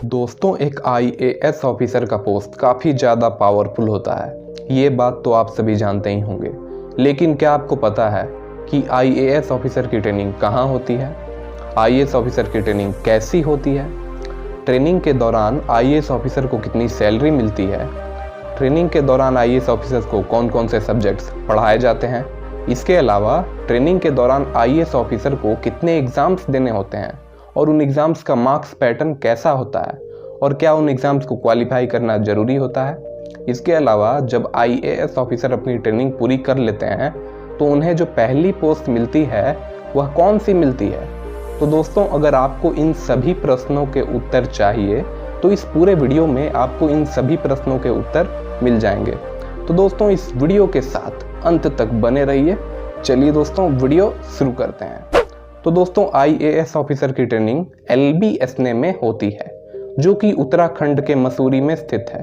दोस्तों, एक IAS officer का पोस्ट काफ़ी ज़्यादा पावरफुल होता है। ये बात तो आप सभी जानते ही होंगे। लेकिन क्या आपको पता है कि IAS ऑफिसर की ट्रेनिंग कहाँ होती है? IAS ऑफिसर की ट्रेनिंग कैसी होती है? ट्रेनिंग के दौरान IAS ऑफिसर को कितनी सैलरी मिलती है? ट्रेनिंग के दौरान IAS ऑफिसर्स को कौन कौन से सब्जेक्ट्स पढ़ाए जाते हैं? इसके अलावा ट्रेनिंग के दौरान IAS ऑफिसर को कितने एग्ज़ाम्स देने होते हैं और उन एग्ज़ाम्स का मार्क्स पैटर्न कैसा होता है और क्या उन एग्ज़ाम्स को क्वालिफाई करना ज़रूरी होता है? इसके अलावा जब IAS ऑफिसर अपनी ट्रेनिंग पूरी कर लेते हैं तो उन्हें जो पहली पोस्ट मिलती है वह कौन सी मिलती है? तो दोस्तों, अगर आपको इन सभी प्रश्नों के उत्तर चाहिए तो इस पूरे वीडियो में आपको इन सभी प्रश्नों के उत्तर मिल जाएंगे। तो दोस्तों, इस वीडियो के साथ अंत तक बने रहिए। चलिए दोस्तों, वीडियो शुरू करते हैं। तो दोस्तों, IAS ऑफिसर की ट्रेनिंग LBSNA में होती है, जो कि उत्तराखंड के मसूरी में स्थित है।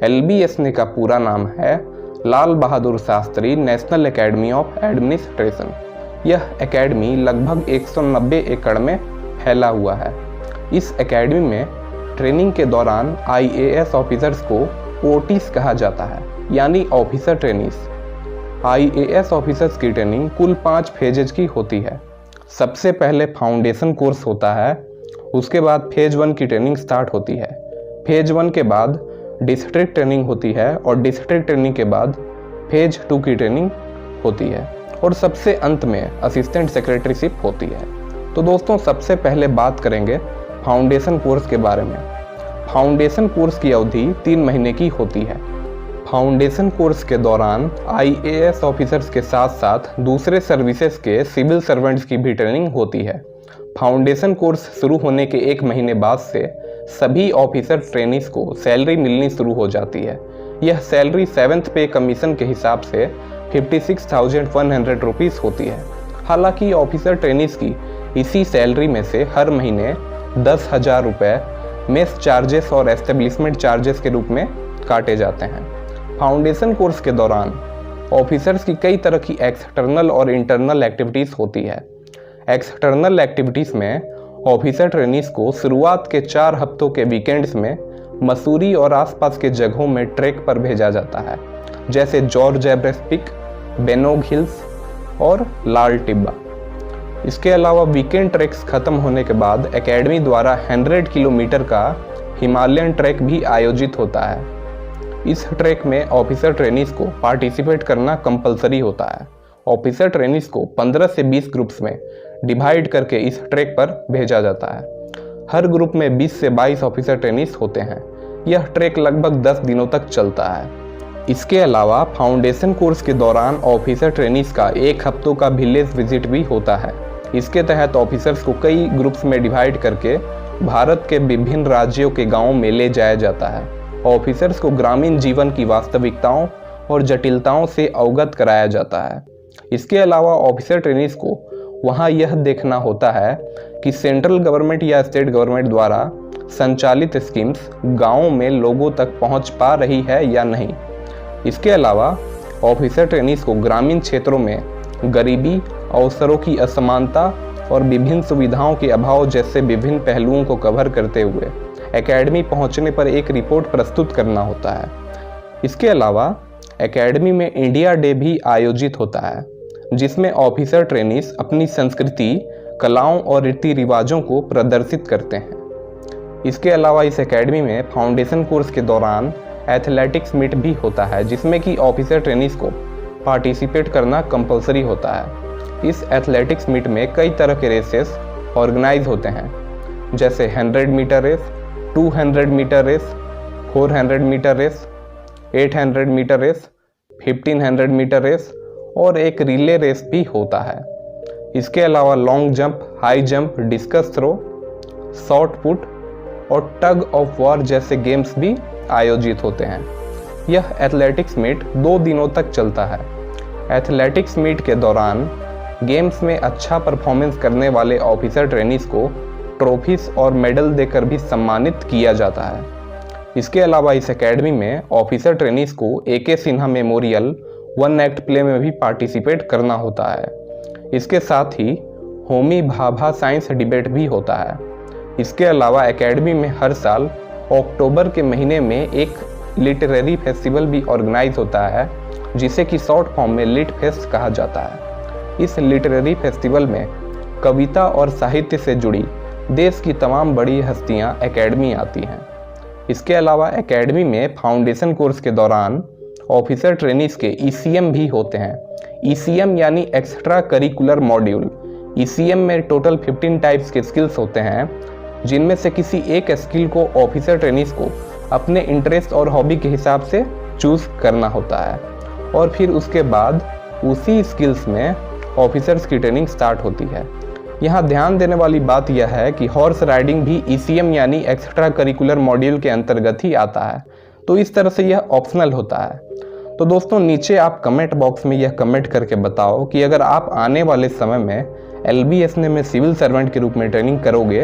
LBSNA का पूरा नाम है Lal Bahadur Shastri national academy of administration. यह एकेडमी लगभग 190 एकड़ में फैला हुआ है। इस एकेडमी में ट्रेनिंग के दौरान IAS ऑफिसर्स को OTs कहा जाता है, यानी ऑफिसर ट्रेनीज। IAS ऑफिसर्स की ट्रेनिंग कुल 5 फेजेज की होती है। सबसे पहले फाउंडेशन कोर्स होता है, उसके बाद फेज 1 की ट्रेनिंग स्टार्ट होती है। फेज 1 के बाद डिस्ट्रिक्ट ट्रेनिंग होती है और डिस्ट्रिक्ट ट्रेनिंग के बाद फेज 2 की ट्रेनिंग होती है और सबसे अंत में असिस्टेंट सेक्रेटरीशिप होती है। तो दोस्तों, सबसे पहले बात करेंगे फाउंडेशन कोर्स के बारे में। फाउंडेशन कोर्स की अवधि 3 महीने की होती है। फाउंडेशन कोर्स के दौरान IAS ऑफिसर्स के साथ साथ दूसरे सर्विसेज के सिविल सर्वेंट्स की भी ट्रेनिंग होती है। फाउंडेशन कोर्स शुरू होने के 1 महीने बाद से सभी ऑफिसर ट्रेनीज को सैलरी मिलनी शुरू हो जाती है। यह सैलरी 7th पे कमीशन के हिसाब से 56,100 रुपीज़ होती है। हालांकि ऑफिसर ट्रेनीज की इसी सैलरी में से हर महीने 10,000 रुपये मेस चार्जेस और एस्टेब्लिशमेंट चार्जेस के रूप में काटे जाते हैं। फाउंडेशन कोर्स के दौरान ऑफिसर्स की कई तरह की एक्सटर्नल और इंटरनल एक्टिविटीज़ होती है। एक्सटर्नल एक्टिविटीज़ में ऑफिसर ट्रेनीज को शुरुआत के 4 हफ्तों के वीकेंड्स में मसूरी और आसपास के जगहों में ट्रैक पर भेजा जाता है, जैसे George Everest peak, Benog hills और लाल टिब्बा। इसके अलावा वीकेंड ट्रैक्स खत्म होने के बाद एकेडमी द्वारा 100 किलोमीटर का हिमालयन ट्रैक भी आयोजित होता है। इस ट्रैक में ऑफिसर ट्रेनीज को पार्टिसिपेट करना कंपलसरी होता है। ऑफिसर ट्रेनीज को 15 से 20 ग्रुप्स में डिवाइड करके इस ट्रैक पर भेजा जाता है। हर ग्रुप में 20 से 22 ऑफिसर ट्रेनीज होते हैं। यह ट्रैक लगभग 10 दिनों तक चलता है। इसके अलावा फाउंडेशन कोर्स के दौरान ऑफिसर ट्रेनीज का 1 हफ्तों का विलेज विजिट भी होता है। इसके तहत ऑफिसर्स को कई ग्रुप्स में डिवाइड करके भारत के विभिन्न राज्यों के गाँवों में ले जाया जाता है। ऑफिसर्स को ग्रामीण जीवन की वास्तविकताओं और जटिलताओं से अवगत कराया जाता है। इसके अलावा ऑफिसर ट्रेनीज को वहां यह देखना होता है कि सेंट्रल गवर्नमेंट या स्टेट गवर्नमेंट द्वारा संचालित स्कीम्स गाँवों में लोगों तक पहुंच पा रही है या नहीं। इसके अलावा ऑफिसर ट्रेनीज को ग्रामीण क्षेत्रों में गरीबी, अवसरों की असमानता और विभिन्न सुविधाओं के अभाव जैसे विभिन्न पहलुओं को कवर करते हुए एकेडमी पहुंचने पर एक रिपोर्ट प्रस्तुत करना होता है। इसके अलावा एकेडमी में इंडिया डे भी आयोजित होता है, जिसमें ऑफिसर ट्रेनीज अपनी संस्कृति, कलाओं और रीति रिवाजों को प्रदर्शित करते हैं। इसके अलावा इस एकेडमी में फाउंडेशन कोर्स के दौरान एथलेटिक्स मीट भी होता है, जिसमें कि ऑफिसर ट्रेनीज को पार्टिसिपेट करना कंपलसरी होता है। इस एथलेटिक्स मीट में कई तरह के रेसेस ऑर्गेनाइज होते हैं, जैसे 100 metre race, 200 metre race, 400 metre race, 800 metre race, 1500 metre race और एक रिले रेस भी होता है। इसके अलावा long jump, high jump, discus throw, shot put और टग ऑफ वॉर जैसे गेम्स भी आयोजित होते हैं। यह एथलेटिक्स मीट 2 दिनों तक चलता है। एथलेटिक्स मीट के दौरान गेम्स में अच्छा परफॉर्मेंस करने वाले ऑफिसर ट्रेनीज को ट्रॉफीज और मेडल देकर भी सम्मानित किया जाता है। इसके अलावा इस एकेडमी में ऑफिसर ट्रेनीज को AK Sinha memorial 1 act play में भी पार्टिसिपेट करना होता है। इसके साथ ही होमी भाभा साइंस डिबेट भी होता है। इसके अलावा एकेडमी में हर साल अक्टूबर के महीने में एक लिटरेरी फेस्टिवल भी ऑर्गेनाइज होता है, जिसे कि शॉर्ट फॉर्म में लिट फेस्ट कहा जाता है। इस लिटरेरी फेस्टिवल में कविता और साहित्य से जुड़ी देश की तमाम बड़ी हस्तियां एकेडमी आती हैं। इसके अलावा एकेडमी में फाउंडेशन कोर्स के दौरान ऑफिसर ट्रेनीज के ECM भी होते हैं। ECM यानी एक्स्ट्रा करिकुलर मॉड्यूल। ECM में टोटल 15 टाइप्स के स्किल्स होते हैं, जिनमें से किसी एक स्किल को ऑफिसर ट्रेनीज को अपने इंटरेस्ट और हॉबी के हिसाब से चूज करना होता है और फिर उसके बाद उसी स्किल्स में ऑफिसर्स की ट्रेनिंग स्टार्ट होती है। यहाँ ध्यान देने वाली बात यह है कि हॉर्स राइडिंग भी ECM यानी एक्स्ट्रा करिकुलर मॉड्यूल के अंतर्गत ही आता है, तो इस तरह से यह ऑप्शनल होता है। तो दोस्तों नीचे आप कमेंट बॉक्स में यह कमेंट करके बताओ कि अगर आप आने वाले समय में LBSN में सिविल सर्वेंट के रूप में ट्रेनिंग करोगे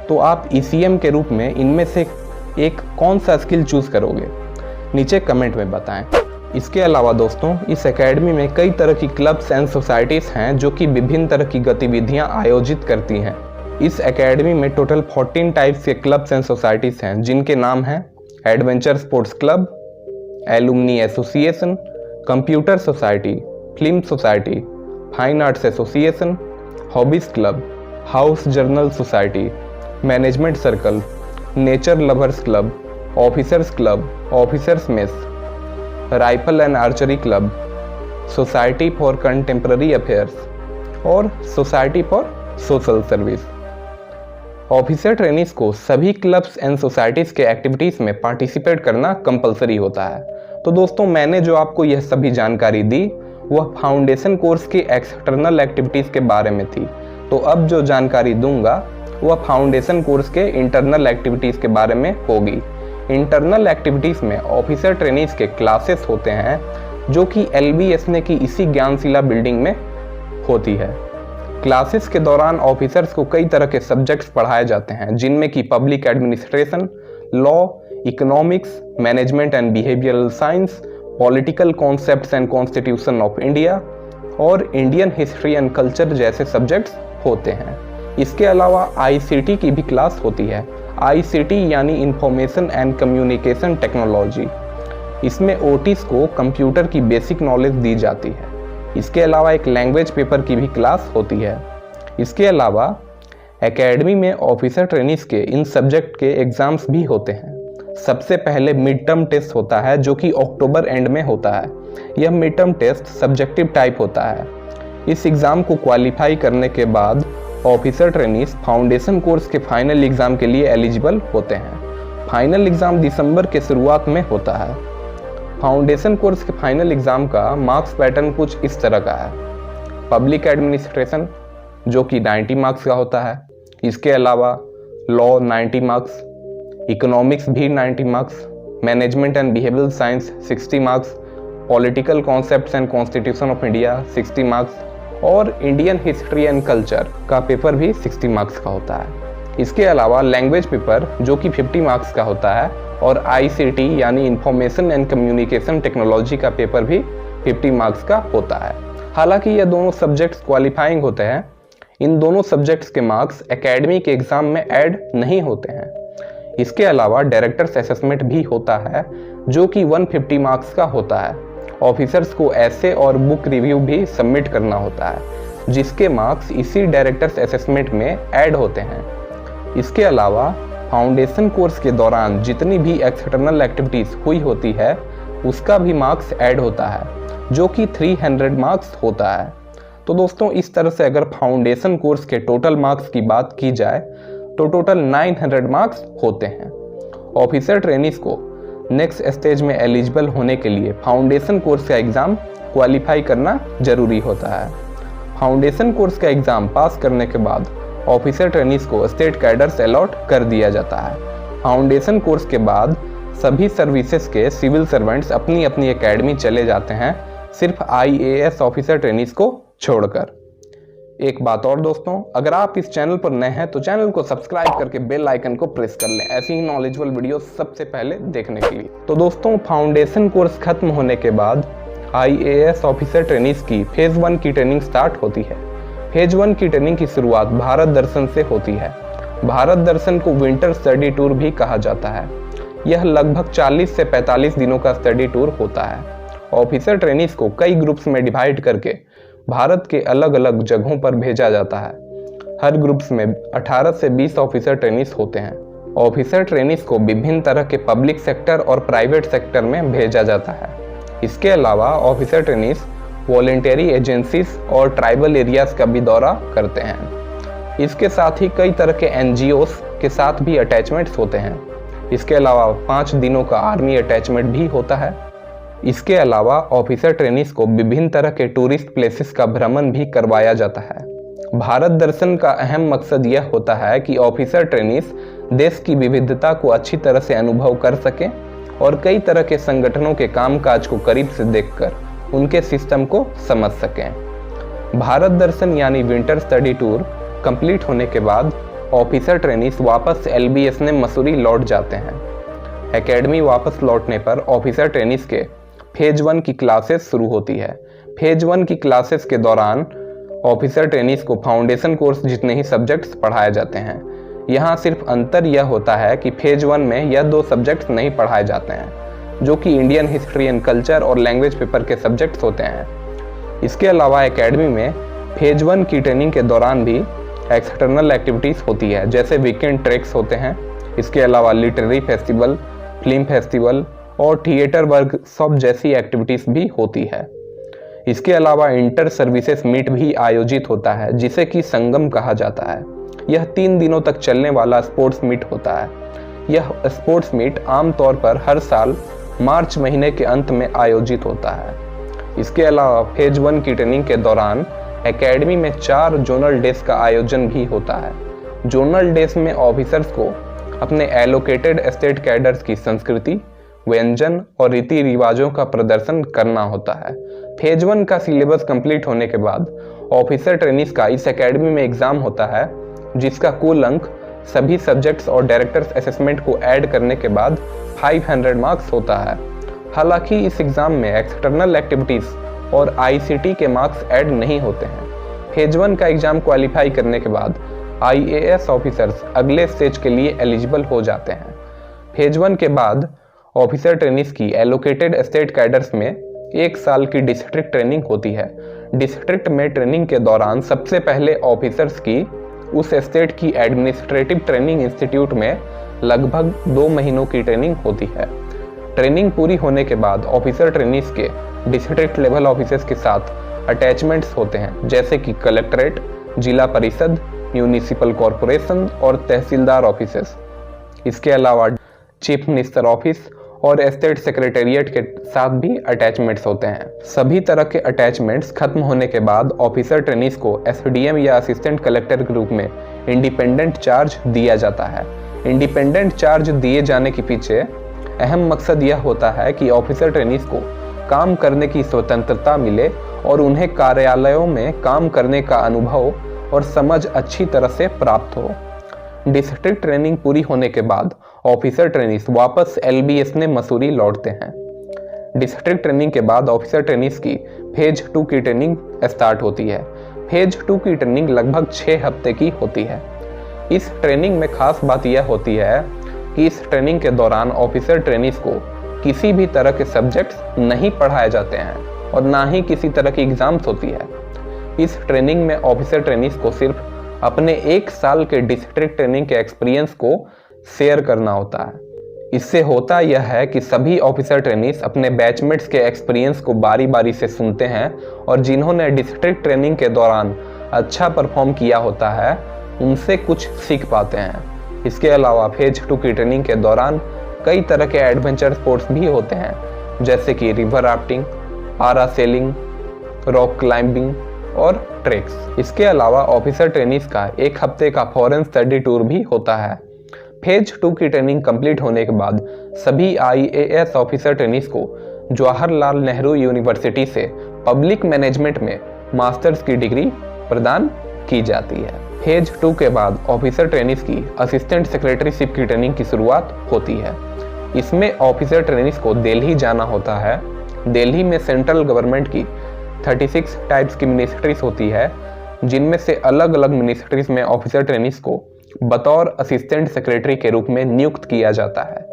तो आप ECM के रूप में इनमें से एक कौन सा स्किल चूज करोगे, नीचे कमेंट में बताएं। इसके अलावा दोस्तों इस एकेडमी में कई तरह की क्लब्स एंड सोसाइटीज़ हैं जो कि विभिन्न तरह की गतिविधियां आयोजित करती हैं। इस एकेडमी में टोटल 14 टाइप्स के क्लब्स एंड सोसाइटीज़ हैं, जिनके नाम हैं adventure sports club, alumni association, computer society, film society, fine arts association, hobbies club, house journal society, management circle, nature lovers club, officers club, officers mess, rifle and archery club, society for contemporary affairs और society for social service. Officer trainees को सभी clubs and societies के activities में participate करना compulsory होता है। तो दोस्तों मैंने जो आपको यह सभी जानकारी दी वह फाउंडेशन कोर्स की एक्सटर्नल एक्टिविटीज़ के बारे में थी। तो अब जो जानकारी दूंगा वह फाउंडेशन कोर्स के इंटरनल एक्टिविटीज़ के बारे में होगी। इंटरनल एक्टिविटीज़ में ऑफिसर ट्रेनीज के क्लासेस होते हैं जो कि LBSN की इसी ज्ञानशिला बिल्डिंग में होती है। क्लासेस के दौरान ऑफिसर्स को कई तरह के सब्जेक्ट्स पढ़ाए जाते हैं, जिनमें कि public administration, law, economics, management and behavioural science, political concepts and constitution of India और इंडियन हिस्ट्री एंड कल्चर जैसे सब्जेक्ट्स होते हैं। इसके अलावा ICT की भी क्लास होती है। ICT यानी इंफॉर्मेशन एंड कम्युनिकेशन टेक्नोलॉजी। इसमें OTs को कंप्यूटर की बेसिक नॉलेज दी जाती है। इसके अलावा एक लैंग्वेज पेपर की भी क्लास होती है। इसके अलावा एकेडमी में ऑफिसर ट्रेनीज के इन सब्जेक्ट के एग्ज़ाम्स भी होते हैं। सबसे पहले मिड टर्म टेस्ट होता है जो कि अक्टूबर एंड में होता है। यह mid term test subjective type होता है। इस एग्ज़ाम को क्वालिफाई करने के बाद ऑफिसर ट्रेनीज फाउंडेशन कोर्स के फाइनल एग्ज़ाम के लिए एलिजिबल होते हैं। फाइनल एग्ज़ाम दिसंबर के शुरुआत में होता है। फाउंडेशन कोर्स के फाइनल एग्ज़ाम का मार्क्स पैटर्न कुछ इस तरह का है। पब्लिक एडमिनिस्ट्रेशन जो कि 90 मार्क्स का होता है। इसके अलावा लॉ 90 मार्क्स, इकोनॉमिक्स भी 90 marks, management and behavioural science 60 marks, political concepts and constitution of India 60 marks और इंडियन हिस्ट्री एंड कल्चर का पेपर भी 60 मार्क्स का होता है। इसके अलावा लैंग्वेज पेपर जो कि 50 मार्क्स का होता है और ICT यानी इंफॉर्मेशन एंड कम्युनिकेशन टेक्नोलॉजी का पेपर भी 50 मार्क्स का होता है। हालांकि ये दोनों सब्जेक्ट्स क्वालिफाइंग होते हैं। इन दोनों सब्जेक्ट्स के मार्क्स एकेडमी के एग्ज़ाम में ऐड नहीं होते हैं। इसके अलावा डायरेक्टर्स असेसमेंट भी होता है जो कि 150 मार्क्स का होता है। ऑफिसर्स को ऐसे और बुक रिव्यू भी सबमिट करना होता है, जिसके मार्क्स इसी डायरेक्टर्स असेसमेंट में ऐड होते हैं। इसके अलावा फाउंडेशन कोर्स के दौरान जितनी भी एक्सटर्नल एक्टिविटीज़ हुई होती है उसका भी मार्क्स ऐड होता है, जो कि 300 मार्क्स होता है। तो दोस्तों इस तरह से अगर फाउंडेशन कोर्स के टोटल मार्क्स की बात की जाए तो टोटल 900 मार्क्स होते हैं। ऑफिसर ट्रेनीज को नेक्स्ट स्टेज में एलिजिबल होने के लिए फाउंडेशन कोर्स का एग्ज़ाम क्वालिफाई करना जरूरी होता है। फाउंडेशन कोर्स का एग्ज़ाम पास करने के बाद ऑफिसर ट्रेनीज को स्टेट कैडर्स अलॉट कर दिया जाता है। फाउंडेशन कोर्स के बाद सभी सर्विसेज के सिविल सर्वेंट्स अपनी अपनी एकेडमी चले जाते हैं, सिर्फ IAS ऑफिसर ट्रेनीज को छोड़कर। एक बात और दोस्तों, अगर आप इस चैनल पर नए हैं तो चैनल को सब्सक्राइब करके बेल आइकन को प्रेस कर लें ऐसी ही नॉलेजेबल वीडियो सबसे पहले देखने के लिए। तो दोस्तों फाउंडेशन कोर्स खत्म होने के बाद IAS ऑफिसर ट्रेनीज की फेज 1 की ट्रेनिंग स्टार्ट होती है। फेज 1 की ट्रेनिंग की शुरुआत भारत दर्शन से होती है। भारत दर्शन को विंटर स्टडी टूर भी कहा जाता है। यह लगभग 40 से 45 दिनों का स्टडी टूर होता है। ऑफिसर ट्रेनीज को कई ग्रुप्स में डिवाइड करके भारत के अलग अलग जगहों पर भेजा जाता है। हर ग्रुप्स में 18 से 20 ऑफिसर ट्रेनीज होते हैं। ऑफिसर ट्रेनीज को विभिन्न तरह के पब्लिक सेक्टर और प्राइवेट सेक्टर में भेजा जाता है। इसके अलावा ऑफिसर ट्रेनीज वॉलेंटरी एजेंसीज और ट्राइबल एरियाज का भी दौरा करते हैं। इसके साथ ही कई तरह के NGOs के साथ भी अटैचमेंट्स होते हैं। इसके अलावा 5 दिनों का आर्मी अटैचमेंट भी होता है। इसके अलावा ऑफिसर ट्रेनीज को विभिन्न तरह के टूरिस्ट प्लेसेस का भ्रमण भी करवाया जाता है। भारत दर्शन का अहम मकसद यह होता है कि ऑफिसर ट्रेनीज देश की विविधता को अच्छी तरह से अनुभव कर सकें और कई तरह के संगठनों के कामकाज को करीब से देखकर उनके सिस्टम को समझ सकें। भारत दर्शन यानी विंटर स्टडी टूर कंप्लीट होने के बाद ऑफिसर ट्रेनीज वापस LBS मसूरी लौट जाते हैं। एकेडमी वापस लौटने पर ऑफिसर ट्रेनीज के फेज 1 की क्लासेस शुरू होती है। फेज 1 की क्लासेस के दौरान ऑफिसर ट्रेनीज को फाउंडेशन कोर्स जितने ही सब्जेक्ट्स पढ़ाए जाते हैं। यहाँ सिर्फ अंतर यह होता है कि फेज 1 में यह 2 सब्जेक्ट्स नहीं पढ़ाए जाते हैं, जो कि इंडियन हिस्ट्री एंड कल्चर और लैंग्वेज पेपर के सब्जेक्ट्स होते हैं। इसके अलावा एकेडमी में फेज 1 की ट्रेनिंग के दौरान भी एक्सटर्नल एक्टिविटीज़ होती है, जैसे वीकेंड ट्रैक्स होते हैं। इसके अलावा लिटरेरी फेस्टिवल, फिल्म फेस्टिवल और थिएटर वर्कशॉप जैसी एक्टिविटीज़ भी होती है। इसके अलावा इंटर सर्विसेज मीट भी आयोजित होता है, जिसे कि संगम कहा जाता है। यह 3 दिनों तक चलने वाला स्पोर्ट्स मीट होता है। यह स्पोर्ट्स मीट आमतौर पर हर साल मार्च महीने के अंत में आयोजित होता है। इसके अलावा फेज 1 की ट्रेनिंग के दौरान एकेडमी में 4 जोनल डेज का आयोजन भी होता है। जोनल डेज में ऑफिसर्स को अपने एलोकेटेड स्टेट कैडर्स की संस्कृति, व्यंजन और रीति रिवाजों का प्रदर्शन करना होता है। फेज 1 का सिलेबस कंप्लीट होने के बाद ऑफिसर ट्रेनीज का इस एकेडमी में एग्जाम होता है, जिसका कुल अंक सभी सब्जेक्ट्स और डायरेक्टर्स असेसमेंट को ऐड करने के बाद 500 मार्क्स होता है। हालांकि इस एग्जाम में एक्सटर्नल एक्टिविटीज और ICT के मार्क्स ऐड नहीं होते हैं। फेज 1 का एग्जाम क्वालिफाई करने के बाद IAS ऑफिसर्स अगले स्टेज के लिए एलिजिबल हो जाते हैं। फेज 1 के बाद ऑफिसर ट्रेनीज की एलोकेटेड स्टेट कैडर्स में 1 साल की डिस्ट्रिक्ट ट्रेनिंग होती है। डिस्ट्रिक्ट में ट्रेनिंग के दौरान सबसे पहले ऑफिसर्स की उस स्टेट की एडमिनिस्ट्रेटिव ट्रेनिंग इंस्टीट्यूट में लगभग 2 महीनों की ट्रेनिंग होती है। ट्रेनिंग पूरी होने के बाद ऑफिसर ट्रेनीज के डिस्ट्रिक्ट लेवल ऑफिसर्स के साथ अटैचमेंट्स होते हैं, जैसे कि कलेक्ट्रेट, जिला परिषद, म्यूनिसिपल कॉरपोरेशन और तहसीलदार ऑफिसेस। इसके अलावा चीफ मिनिस्टर ऑफिस और स्टेट सेक्रेटेरिएट के साथ भी अटैचमेंट्स होते हैं। सभी तरह के अटैचमेंट्स खत्म होने के बाद ऑफिसर ट्रेनीज को SDM या असिस्टेंट कलेक्टर के रूप में इंडिपेंडेंट चार्ज दिया जाता है। इंडिपेंडेंट चार्ज दिए जाने के पीछे अहम मकसद यह होता है कि ऑफिसर ट्रेनीज को काम करने की स्वतंत्रता मिले और उन्हें कार्यालयों में काम करने का अनुभव और समझ अच्छी तरह से प्राप्त हो। डिस्ट्रिक्ट ट्रेनिंग पूरी होने के बाद ऑफिसर ट्रेनीज वापस LBS मसूरी लौटते हैं। डिस्ट्रिक्ट ट्रेनिंग के बाद ऑफिसर ट्रेनीज की फेज 2 की ट्रेनिंग स्टार्ट होती है। फेज 2 की ट्रेनिंग लगभग 6 हफ्ते की होती है। इस ट्रेनिंग में खास बात यह होती है कि इस ट्रेनिंग के दौरान ऑफिसर ट्रेनीज को किसी भी तरह के सब्जेक्ट्स नहीं पढ़ाए जाते हैं और ना ही किसी तरह की एग्जाम्स होती है। इस ट्रेनिंग में ऑफिसर ट्रेनीज को सिर्फ अपने 1 साल के डिस्ट्रिक्ट ट्रेनिंग के एक्सपीरियंस को शेयर करना होता है। इससे होता यह है कि सभी ऑफिसर ट्रेनीज अपने बैचमेट्स के एक्सपीरियंस को बारी बारी से सुनते हैं और जिन्होंने डिस्ट्रिक्ट ट्रेनिंग के दौरान अच्छा परफॉर्म किया होता है उनसे कुछ सीख पाते हैं। इसके अलावा फेज 2 की ट्रेनिंग के दौरान कई तरह के एडवेंचर स्पोर्ट्स भी होते हैं, जैसे कि river rafting, parasailing, rock climbing और ट्रेक्स। इसके अलावा ऑफिसर ट्रेनीज का 1 हफ्ते का फॉरेन स्टडी टूर भी होता है। फेज 2 की ट्रेनिंग कंप्लीट होने के बाद सभी IAS ऑफिसर ट्रेनीज को जवाहरलाल नेहरू यूनिवर्सिटी से पब्लिक मैनेजमेंट में मास्टर्स की डिग्री प्रदान की जाती है। फेज 2 के बाद ऑफिसर ट्रेनीज की असिस्टेंट सेक्रेटरीशिप की ट्रेनिंग की शुरुआत होती है। इसमें ऑफिसर ट्रेनीज को दिल्ली जाना होता है। दिल्ली में सेंट्रल गवर्नमेंट की 36 टाइप्स की मिनिस्ट्रीज होती है, जिनमें से अलग अलग मिनिस्ट्रीज में ऑफिसर ट्रेनीज को बतौर असिस्टेंट सेक्रेटरी के रूप में नियुक्त किया जाता है।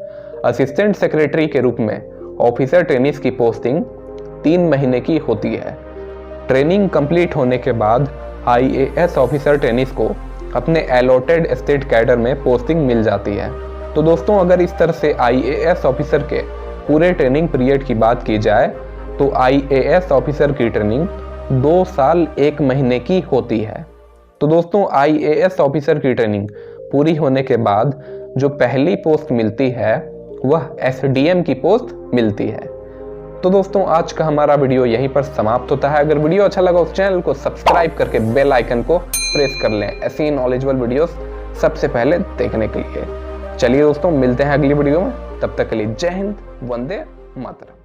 असिस्टेंट सेक्रेटरी के रूप में ऑफिसर ट्रेनीज की पोस्टिंग 3 महीने की होती है। ट्रेनिंग कंप्लीट होने के बाद IAS ऑफिसर ट्रेनीज को अपने अलॉटेड स्टेट कैडर में पोस्टिंग मिल जाती है। तो दोस्तों, अगर इस तरह से IAS ऑफिसर के पूरे ट्रेनिंग पीरियड की बात की जाए तो IAS ऑफिसर की ट्रेनिंग 2 साल 1 महीने की होती है। तो दोस्तों, IAS ऑफिसर की ट्रेनिंग पूरी होने के बाद जो पहली पोस्ट मिलती है वह SDM की पोस्ट मिलती है। तो दोस्तों, आज का हमारा वीडियो यहीं पर समाप्त होता है। अगर वीडियो अच्छा लगा उस चैनल को सब्सक्राइब करके बेल आइकन को प्रेस कर लें ऐसी नॉलेजेबल वीडियोस सबसे पहले देखने के लिए। चलिए दोस्तों, मिलते हैं अगली वीडियो में। तब तक के लिए जय हिंद, वंदे मातरम।